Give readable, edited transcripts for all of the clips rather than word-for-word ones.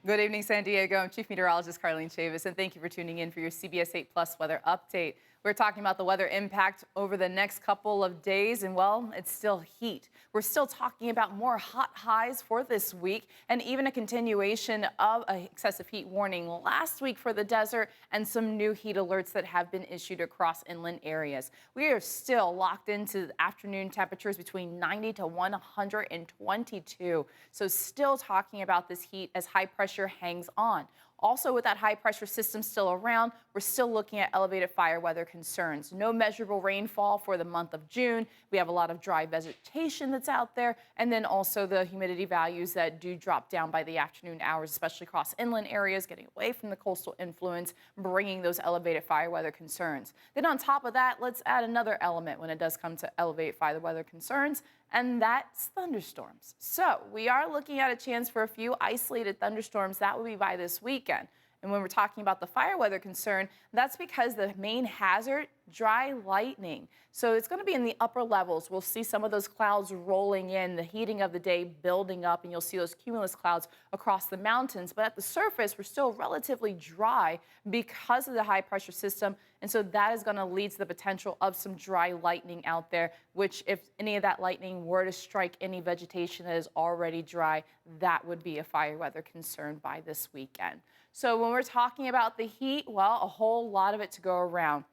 Good evening, San Diego. I'm Chief Meteorologist Carlene Chavis, and thank you for tuning in for your CBS 8 Plus weather update. We're talking about the weather impact over the next couple of days, and well, it's still heat. We're still talking about more hot highs for this week, and even a continuation of an excessive heat warning last week for the desert, and some new heat alerts that have been issued across inland areas. We are still locked into afternoon temperatures between 90 to 122. So still talking about this heat as high pressure hangs on. Also, with that high pressure system still around, we're still looking at elevated fire weather concerns. No measurable rainfall for the month of June. We have a lot of dry vegetation that's out there, and then also the humidity values that do drop down by the afternoon hours, especially across inland areas, getting away from the coastal influence, bringing those elevated fire weather concerns. Then on top of that, let's add another element when it does come to elevated fire weather concerns, and that's thunderstorms. So we are looking at a chance for a few isolated thunderstorms. That will be by this weekend. And when we're talking about the fire weather concern, that's because the main hazard, dry lightning. So it's going to be in the upper levels. We'll see some of those clouds rolling in, the heating of the day building up, and you'll see those cumulus clouds across the mountains. But at the surface, we're still relatively dry because of the high pressure system. And so that is going to lead to the potential of some dry lightning out there, which if any of that lightning were to strike any vegetation that is already dry, that would be a fire weather concern by this weekend. So when we're talking about the heat, well, a whole lot of it to go around.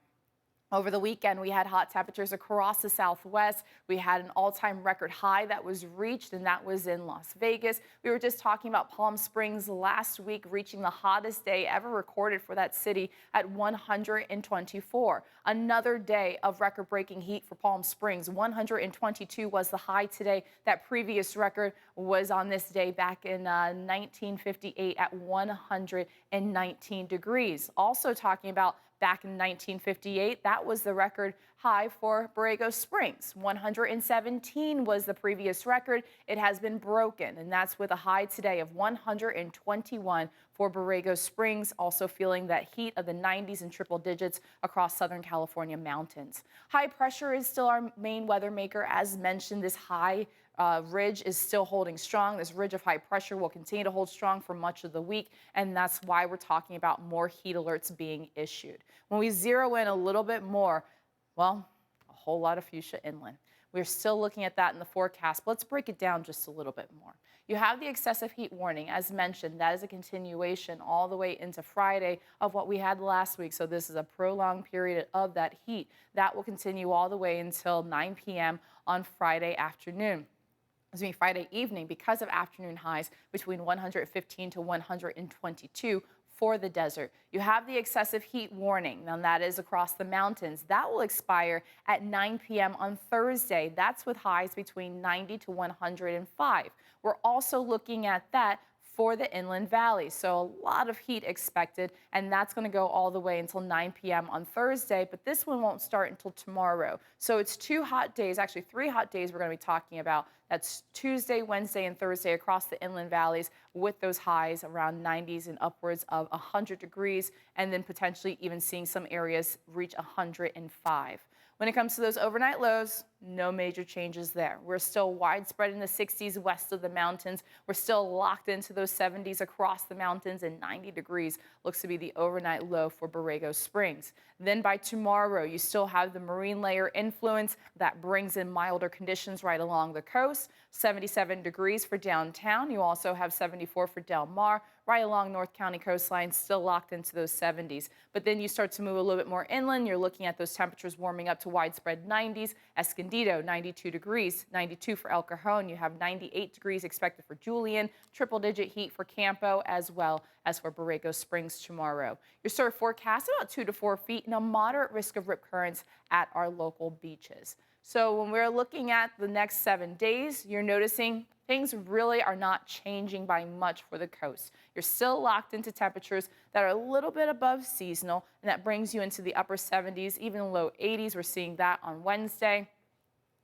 Over the weekend, we had hot temperatures across the Southwest. We had an all-time record high that was reached, and that was in Las Vegas. We were just talking about Palm Springs last week, reaching the hottest day ever recorded for that city at 124. Another day of record-breaking heat for Palm Springs. 122 was the high today. That previous record was on this day back in 1958 at 119 degrees. Also talking about back in 1958, that was the record high for Borrego Springs. 117 was the previous record. It has been broken, and that's with a high today of 121 for Borrego Springs, also feeling that heat of the 90s and triple digits across Southern California mountains. High pressure is still our main weather maker. As mentioned, this high ridge is still holding strong. This ridge of high pressure will continue to hold strong for much of the week, and that's why we're talking about more heat alerts being issued. When we zero in a little bit more, well, a whole lot of fuchsia inland. We're still looking at that in the forecast, but let's break it down just a little bit more. You have the excessive heat warning. As mentioned, that is a continuation all the way into Friday of what we had last week. So this is a prolonged period of that heat. That will continue all the way until 9 p.m. on Friday afternoon. Friday evening, because of afternoon highs between 115 to 122 for the desert. You have the excessive heat warning. Now that is across the mountains. That will expire at 9 p.m. on Thursday. That's with highs between 90 to 105. We're also looking at that for the inland valley. So a lot of heat expected, and that's going to go all the way until 9 p.m. on Thursday, but this one won't start until tomorrow. So it's 2 hot days, actually 3 hot days we're going to be talking about. That's Tuesday, Wednesday, and Thursday across the inland valleys with those highs around 90s and upwards of 100 degrees, and then potentially even seeing some areas reach 105. When it comes to those overnight lows, no major changes there. We're still widespread in the 60s west of the mountains. We're still locked into those 70s across the mountains, and 90 degrees looks to be the overnight low for Borrego Springs. Then by tomorrow, you still have the marine layer influence that brings in milder conditions right along the coast. 77 degrees for downtown. You also have 74 for Del Mar, right along North County coastline, still locked into those 70s. But then you start to move a little bit more inland. You're looking at those temperatures warming up to widespread 90s. Escondido, 92 degrees, 92 for El Cajon. You have 98 degrees expected for Julian, triple-digit heat for Campo, as well as for Borrego Springs tomorrow. Your surf forecast about 2 to 4 feet and a moderate risk of rip currents at our local beaches. So when we're looking at the next 7 days, you're noticing things really are not changing by much for the coast. You're still locked into temperatures that are a little bit above seasonal, and that brings you into the upper 70s, even low 80s. We're seeing that on Wednesday.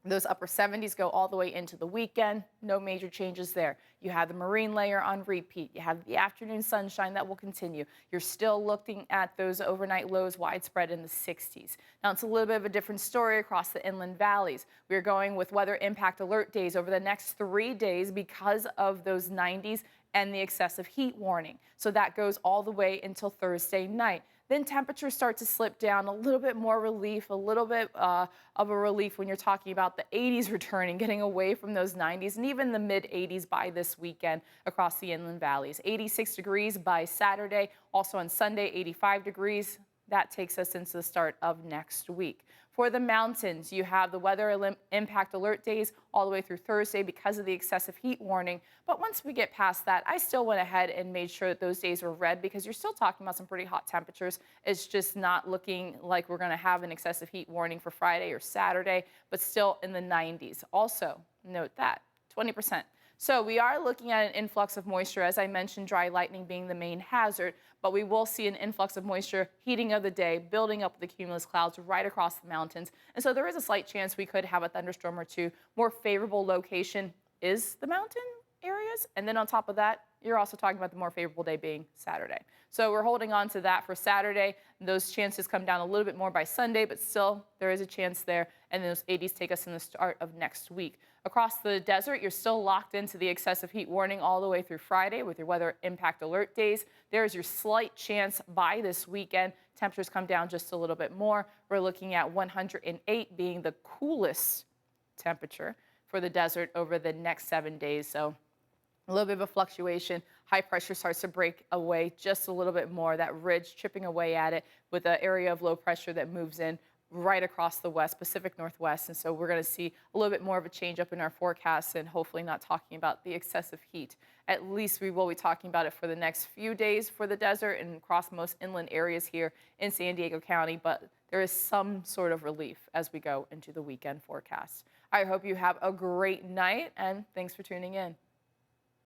Those upper 70s go all the way into the weekend. No major changes there. You have the marine layer on repeat. You have the afternoon sunshine that will continue. You're still looking at those overnight lows widespread in the 60s. Now, it's a little bit of a different story across the inland valleys. We're going with weather impact alert days over the next 3 days because of those 90s and the excessive heat warning. So that goes all the way until Thursday night. Then temperatures start to slip down, a little bit more relief, a little bit of a relief when you're talking about the 80s returning, getting away from those 90s and even the mid 80s by this weekend across the inland valleys. 86 degrees by Saturday, also on Sunday, 85 degrees. That takes us into the start of next week. For the mountains, you have the weather impact alert days all the way through Thursday because of the excessive heat warning. But once we get past that, I still went ahead and made sure that those days were red because you're still talking about some pretty hot temperatures. It's just not looking like we're going to have an excessive heat warning for Friday or Saturday, but still in the 90s. Also, note that 20%. So we are looking at an influx of moisture. As I mentioned, dry lightning being the main hazard, but we will see an influx of moisture heating of the day, building up the cumulus clouds right across the mountains. And so there is a slight chance we could have a thunderstorm or two. More favorable location is the mountain areas. And then on top of that, you're also talking about the more favorable day being Saturday. So we're holding on to that for Saturday. Those chances come down a little bit more by Sunday, but still there is a chance there. And those 80s take us in the start of next week. Across the desert, you're still locked into the excessive heat warning all the way through Friday with your weather impact alert days. There's your slight chance by this weekend. Temperatures come down just a little bit more. We're looking at 108 being the coolest temperature for the desert over the next 7 days. So a little bit of a fluctuation. High pressure starts to break away just a little bit more. That ridge chipping away at it with an area of low pressure that moves in right across the west, Pacific Northwest. And so we're going to see a little bit more of a change up in our forecasts and hopefully not talking about the excessive heat. At least we will be talking about it for the next few days for the desert and across most inland areas here in San Diego County. But there is some sort of relief as we go into the weekend forecast. I hope you have a great night and thanks for tuning in.